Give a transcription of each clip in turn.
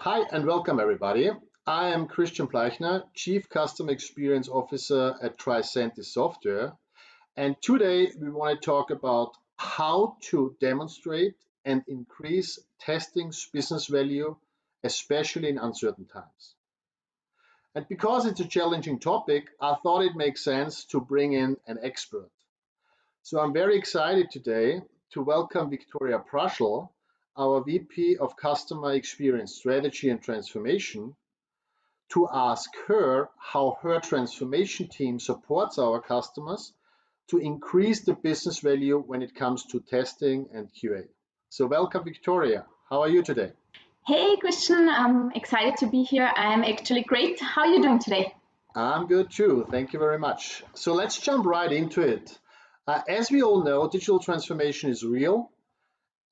Hi and welcome everybody. I am Plaichner, Chief Customer Experience Officer at Tricentis Software, and today we want to talk about how to demonstrate and increase testing's business value, especially in uncertain times. And because it's a challenging topic, I thought it makes sense to bring in an expert. So I'm very excited today to welcome Viktoria Praschl, our VP of Customer Experience Strategy and Transformation, to ask her how her transformation team supports our customers to increase the business value when it comes to testing and QA. So welcome, Viktoria. How are you today? Hey, Christian. I'm excited to be here. I'm actually great. How are you doing today? I'm good too. Thank you very much. So let's jump right into it. As we all know, digital transformation is real,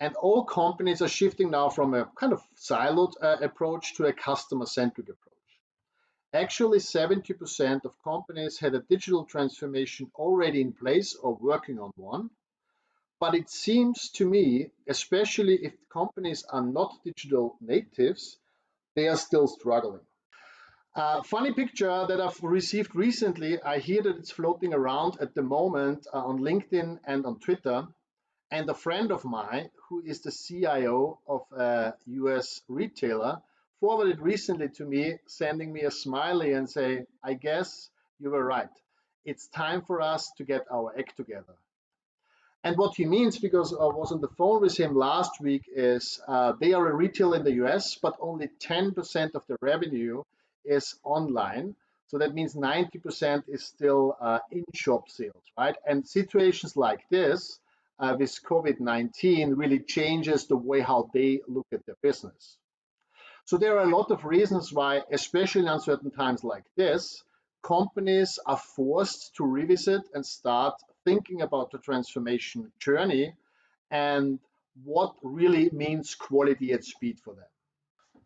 and all companies are shifting now from a kind of siloed approach to a customer-centric approach. Actually, 70% of companies had a digital transformation already in place or working on one. But it seems to me, especially if companies are not digital natives, they are still struggling. Funny picture that I've received recently, I hear that it's floating around at the moment on LinkedIn and on Twitter. And a friend of mine, who is the CIO of a US retailer, forwarded recently to me, sending me a smiley and say, I guess you were right. It's time for us to get our act together. And what he means, because I was on the phone with him last week, is they are a retailer in the US, but only 10% of the revenue is online. So that means 90% is still in-shop sales, right? And situations like this with COVID-19 really changes the way how they look at their business. So there are a lot of reasons why, especially in uncertain times like this, companies are forced to revisit and start thinking about the transformation journey and what really means quality at speed for them.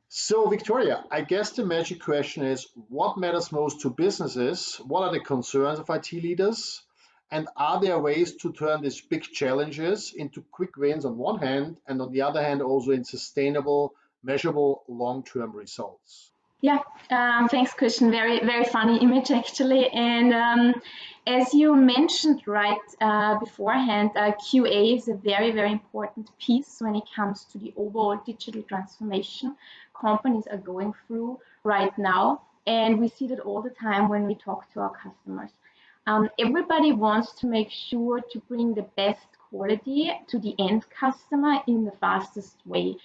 So, Viktoria, I guess the magic question is, what matters most to businesses? What are the concerns of IT leaders? And are there ways to turn these big challenges into quick wins on one hand, and on the other hand, also in sustainable, measurable, long-term results? Yeah, thanks, Christian. Very funny image, actually. And as you mentioned right beforehand, QA is a very important piece when it comes to the overall digital transformation companies are going through right now. And we see that all the time when we talk to our customers. Everybody wants to make sure to bring the best quality to the end customer in the fastest way.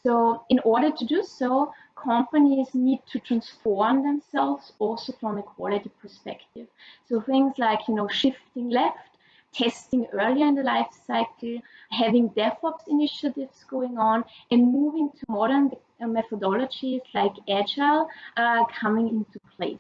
So in order to do so, companies need to transform themselves also from a quality perspective. So things like, shifting left, testing earlier in the life cycle, having DevOps initiatives going on, and moving to modern methodologies like Agile coming into place.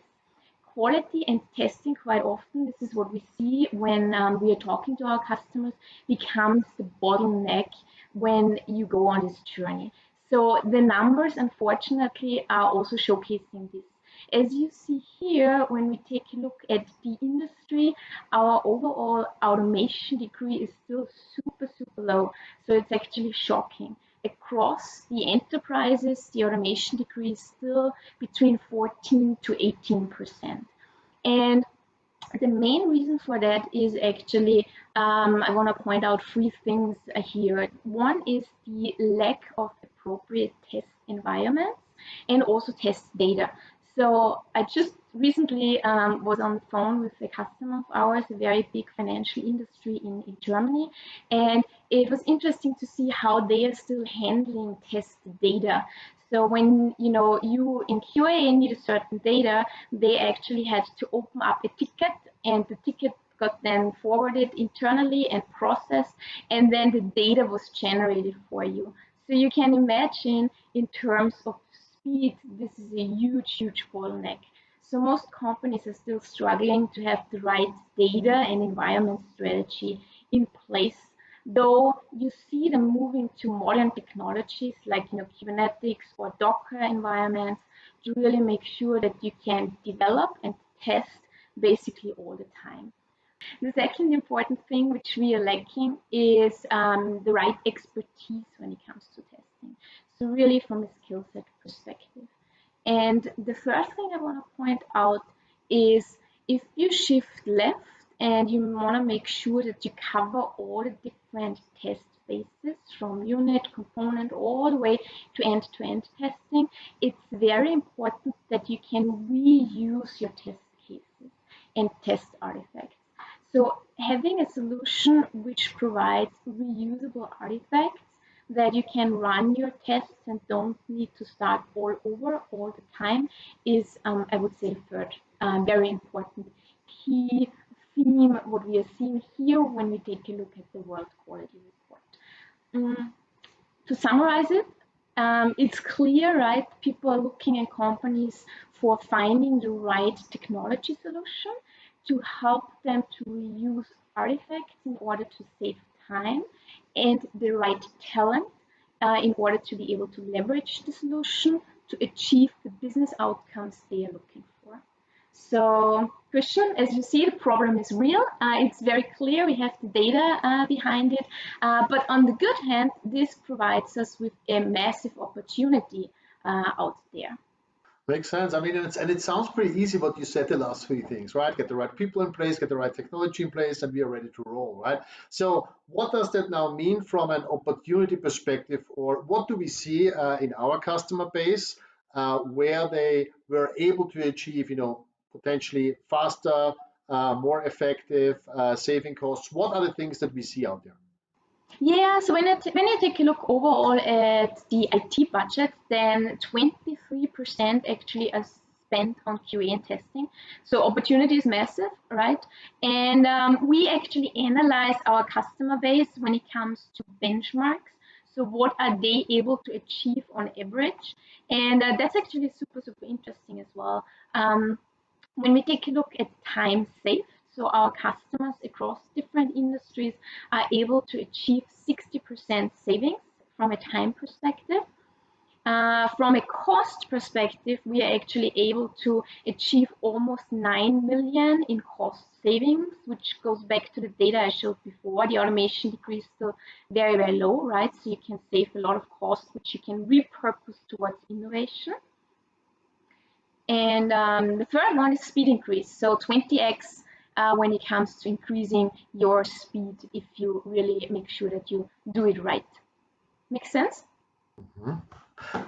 Quality and testing, quite often, this is what we see when we are talking to our customers, becomes the bottleneck when you go on this journey. So the numbers, unfortunately, are also showcasing this. As you see here, when we take a look at the industry, our overall automation degree is still super low. So it's actually shocking. Across the enterprises, the automation degree is still between 14 to 18%. And the main reason for that is actually, I want to point out three things here. One is the lack of appropriate test environments and also test data. So I just recently was on the phone with a customer of ours, a very big financial industry in Germany, and it was interesting to see how they are still handling test data. So when you in QA need a certain data, they actually had to open up a ticket, and the ticket got then forwarded internally and processed, and then the data was generated for you. So you can imagine, in terms of speed, this is a huge bottleneck. So most companies are still struggling to have the right data and environment strategy in place, though you see them moving to modern technologies like Kubernetes or Docker environments to really make sure that you can develop and test basically all the time. The second important thing which we are lacking is the right expertise when it comes to testing. So really from a skill set perspective. And the first thing I want to point out is if you shift left and you want to make sure that you cover all the different test phases from unit, component, all the way to end-to-end testing, it's very important that you can reuse your test cases and test artifacts. So having a solution which provides reusable artifacts that you can run your tests and don't need to start all over all the time is, I would say, the third very important key theme, what we are seeing here when we take a look at the World Quality Report. To summarize it, it's clear, right? People are looking at companies for finding the right technology solution to help them to reuse artifacts in order to save time, and the right talent in order to be able to leverage the solution to achieve the business outcomes they are looking for. So, Christian, as you see, the problem is real. It's very clear. We have the data behind it. But on the good hand, this provides us with a massive opportunity out there. Makes sense. I mean, and it sounds pretty easy what you said, the last three things, right? Get the right people in place, get the right technology in place, and we are ready to roll, right? So what does that now mean from an opportunity perspective, or what do we see in our customer base where they were able to achieve, potentially faster, more effective, saving costs? What are the things that we see out there? Yeah, so when you take a look overall at the IT budget, then 23% actually are spent on QA and testing. So opportunity is massive, right? And we actually analyze our customer base when it comes to benchmarks. So what are they able to achieve on average? And that's actually super, super interesting as well. When we take a look at time saved, so our customers across different industries are able to achieve 60% savings from a time perspective. From a cost perspective, we are actually able to achieve almost 9 million in cost savings, which goes back to the data I showed before. The automation degree is still very, very low, right? So you can save a lot of cost, which you can repurpose towards innovation. And the third one is speed increase. So 20x when it comes to increasing your speed if you really make sure that you do it right. Make sense? Mhm.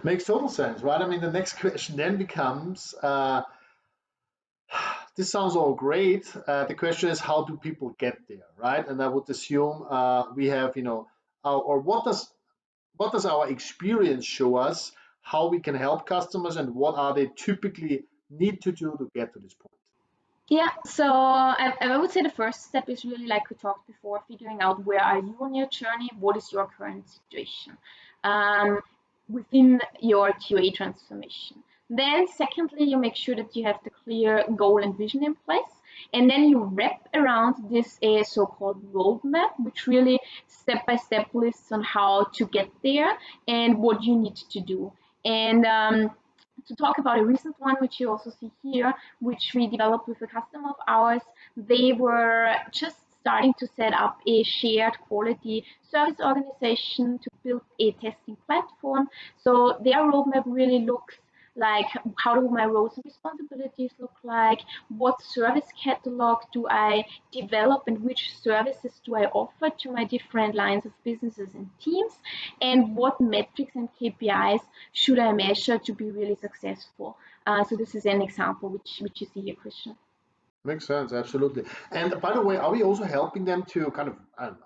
Makes total sense, right? I mean, the next question then becomes, this sounds all great. The question is, how do people get there, right? And I would assume we have, or what does our experience show us how we can help customers and what are they typically need to do to get to this point? Yeah, so I would say the first step is really like we talked before, figuring out where are you on your journey, what is your current situation within your QA transformation. Then secondly, you make sure that you have the clear goal and vision in place. And then you wrap around this a so-called roadmap, which really step-by-step lists on how to get there and what you need to do. And to talk about a recent one, which you also see here, which we developed with a customer of ours, they were just starting to set up a shared quality service organization to build a testing platform. So their roadmap really looks like, how do my roles and responsibilities look like? What service catalog do I develop and which services do I offer to my different lines of businesses and teams? And what metrics and KPIs should I measure to be really successful? So this is an example which you see here, Christian. Makes sense, absolutely. And by the way, are we also helping them to kind of, I don't know,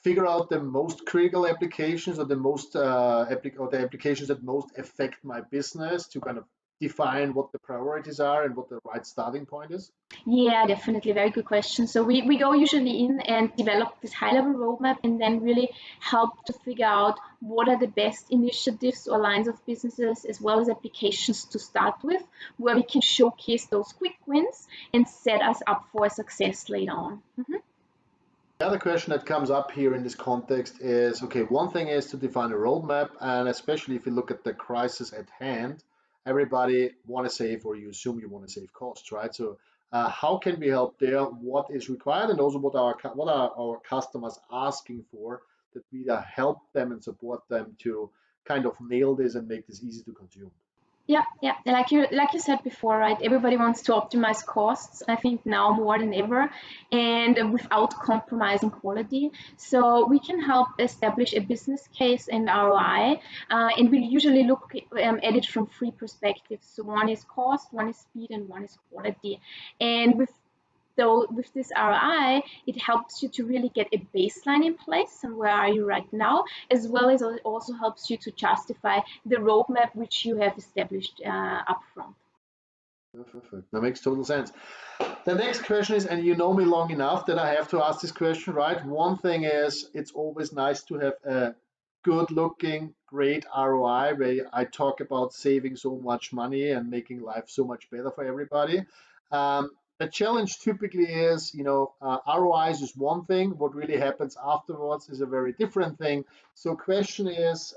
figure out the most critical applications or the most or the applications that most affect my business to kind of define what the priorities are and what the right starting point is? Yeah, definitely. Very good question. So we go usually in and develop this high level roadmap and then really help to figure out what are the best initiatives or lines of businesses as well as applications to start with, where we can showcase those quick wins and set us up for success later on. The other question that comes up here in this context is, okay, one thing is to define a roadmap, and especially if you look at the crisis at hand, everybody want to save, or you assume you want to save costs, right? So how can we help there? What is required, and also what are our customers asking for that we help them and support them to kind of nail this and make this easy to consume. Yeah, yeah. Like you said before, right? Everybody wants to optimize costs. I think now more than ever, and without compromising quality. So we can help establish a business case and ROI, and we usually look at it from three perspectives. So one is cost, one is speed, and one is quality. And with this ROI, it helps you to really get a baseline in place and where are you right now, as well as it also helps you to justify the roadmap which you have established upfront. Perfect. That makes total sense. The next question is, and you know me long enough that I have to ask this question, right? One thing is, it's always nice to have a good looking, great ROI where I talk about saving so much money and making life so much better for everybody. The challenge typically is, ROIs is one thing. What really happens afterwards is a very different thing. So question is,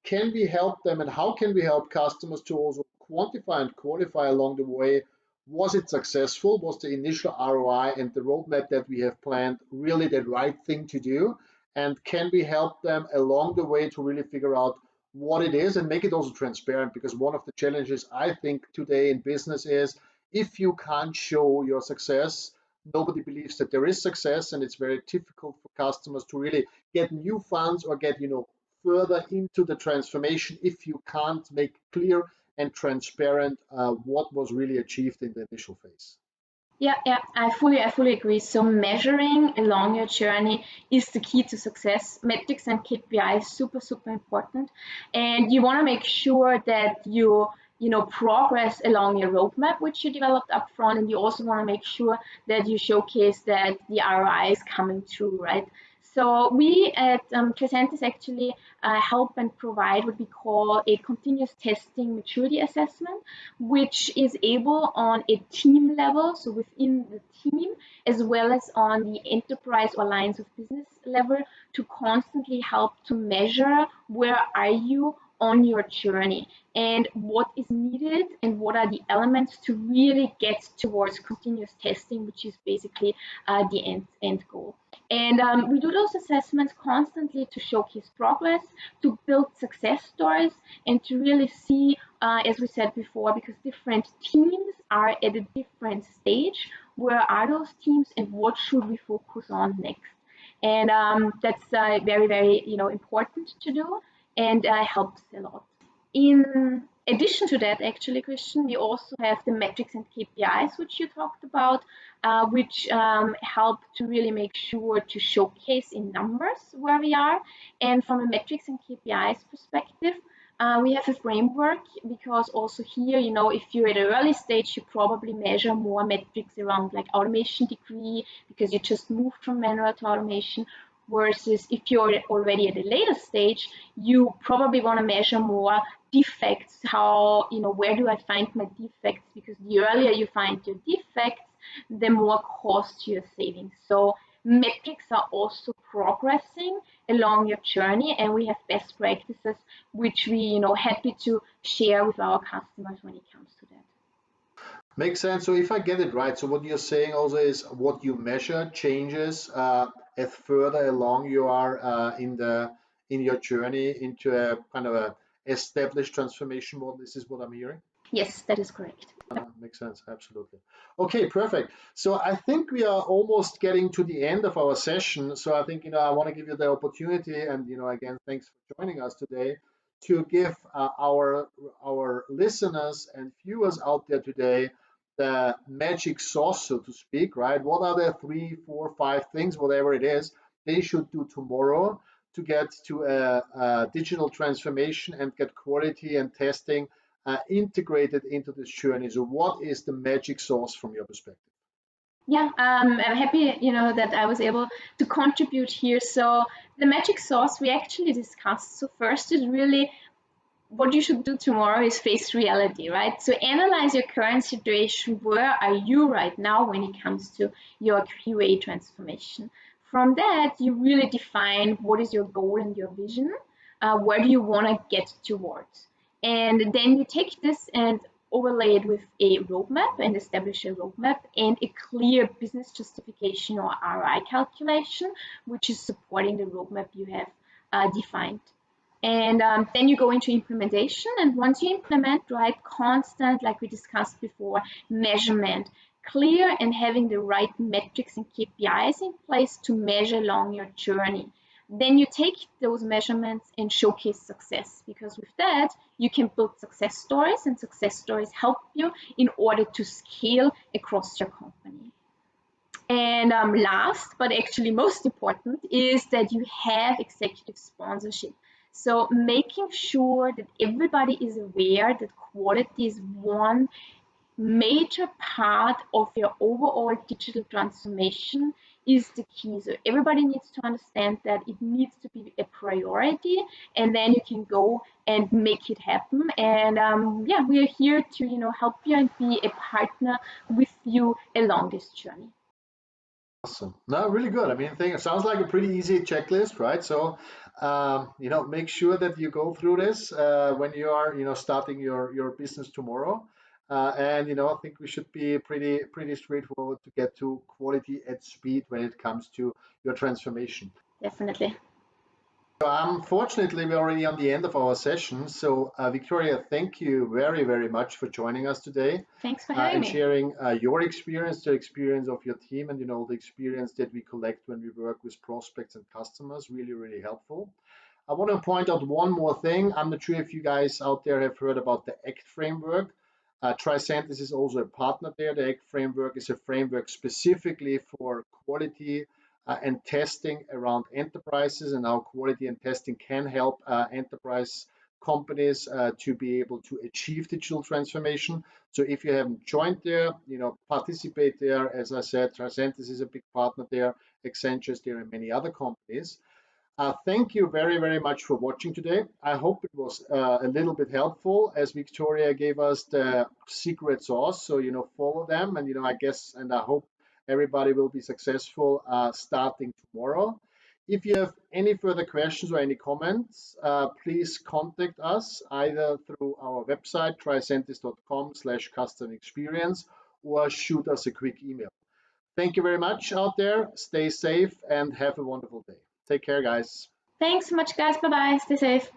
can we help them and how can we help customers to also quantify and qualify along the way? Was it successful? Was the initial ROI and the roadmap that we have planned really the right thing to do? And can we help them along the way to really figure out what it is and make it also transparent? Because one of the challenges I think today in business is if you can't show your success, nobody believes that there is success, and it's very difficult for customers to really get new funds or get further into the transformation if you can't make clear and transparent what was really achieved in the initial phase. Yeah, yeah, I fully agree. So measuring along your journey is the key to success. Metrics and KPIs super, super important. And you want to make sure that you progress along your roadmap, which you developed upfront, and you also want to make sure that you showcase that the ROI is coming through, right? So we at Tricentis actually help and provide what we call a continuous testing maturity assessment, which is able on a team level, so within the team, as well as on the enterprise or lines of business level, to constantly help to measure where are you on your journey and what is needed and what are the elements to really get towards continuous testing, which is basically the end goal. And we do those assessments constantly to showcase progress, to build success stories, and to really see, as we said before, because different teams are at a different stage, where are those teams and what should we focus on next? And that's very, very important to do and helps a lot. In addition to that, actually, Christian, we also have the metrics and KPIs, which you talked about, which help to really make sure to showcase in numbers where we are. And from a metrics and KPIs perspective, we have a framework because also here, if you're at an early stage, you probably measure more metrics around like automation degree because you just moved from manual to automation. Versus if you're already at a later stage, you probably want to measure more defects. How, where do I find my defects? Because the earlier you find your defects, the more cost you're saving. So metrics are also progressing along your journey, and we have best practices which we happy to share with our customers when it comes to that. Makes sense. So if I get it right, so what you're saying also is what you measure changes as further along you are in your journey into a kind of a established transformation model. This is what I'm hearing. Yes, that is correct. Makes sense. Absolutely. Okay, perfect. So I think we are almost getting to the end of our session. So I think, I want to give you the opportunity and, again, thanks for joining us today to give our listeners and viewers out there today the magic sauce, so to speak, right? What are the 3, 4, 5 things, whatever it is, they should do tomorrow to get to a digital transformation and get quality and testing integrated into this journey. So what is the magic sauce from your perspective? Yeah, I'm happy, that I was able to contribute here. So the magic sauce we actually discussed. So first is really what you should do tomorrow is face reality, right? So analyze your current situation. Where are you right now when it comes to your QA transformation? From that, you really define what is your goal and your vision. Where do you want to get towards? And then you take this and overlay it with a roadmap and establish a roadmap and a clear business justification or ROI calculation, which is supporting the roadmap you have defined. And then you go into implementation. And once you implement, right, constant, like we discussed before, measurement, clear and having the right metrics and KPIs in place to measure along your journey. Then you take those measurements and showcase success, because with that, you can build success stories, and success stories help you in order to scale across your company. And last, but actually most important, is that you have executive sponsorship. So making sure that everybody is aware that quality is one major part of your overall digital transformation is the key. So everybody needs to understand that it needs to be a priority, and then you can go and make it happen. And yeah, we are here to help you and be a partner with you along this journey. Awesome. No, really good. I mean, it sounds like a pretty easy checklist, right? So, make sure that you go through this when you are, starting your business tomorrow. And I think we should be pretty straightforward to get to quality at speed when it comes to your transformation. Definitely. Unfortunately, we're already on the end of our session. So, Victoria, thank you very, very much for joining us today Thanks for having and me. sharing your experience, the experience of your team, and the experience that we collect when we work with prospects and customers. Really, really helpful. I want to point out one more thing. I'm not sure if you guys out there have heard about the ACT framework. Tricentis is also a partner there. The ACT framework is a framework specifically for quality and testing around enterprises, and how quality and testing can help enterprise companies to be able to achieve digital transformation. So if you haven't joined there, participate there. As I said, Tricentis is a big partner there, Accenture is there, and many other companies. Thank you very, very much for watching today. I hope it was a little bit helpful, as Victoria gave us the secret sauce. So, follow them, and, I guess, and I hope everybody will be successful starting tomorrow. If you have any further questions or any comments, please contact us either through our website, tricentis.com/custom experience, or shoot us a quick email. Thank you very much out there. Stay safe and have a wonderful day. Take care, guys. Thanks so much, guys. Bye bye. Stay safe.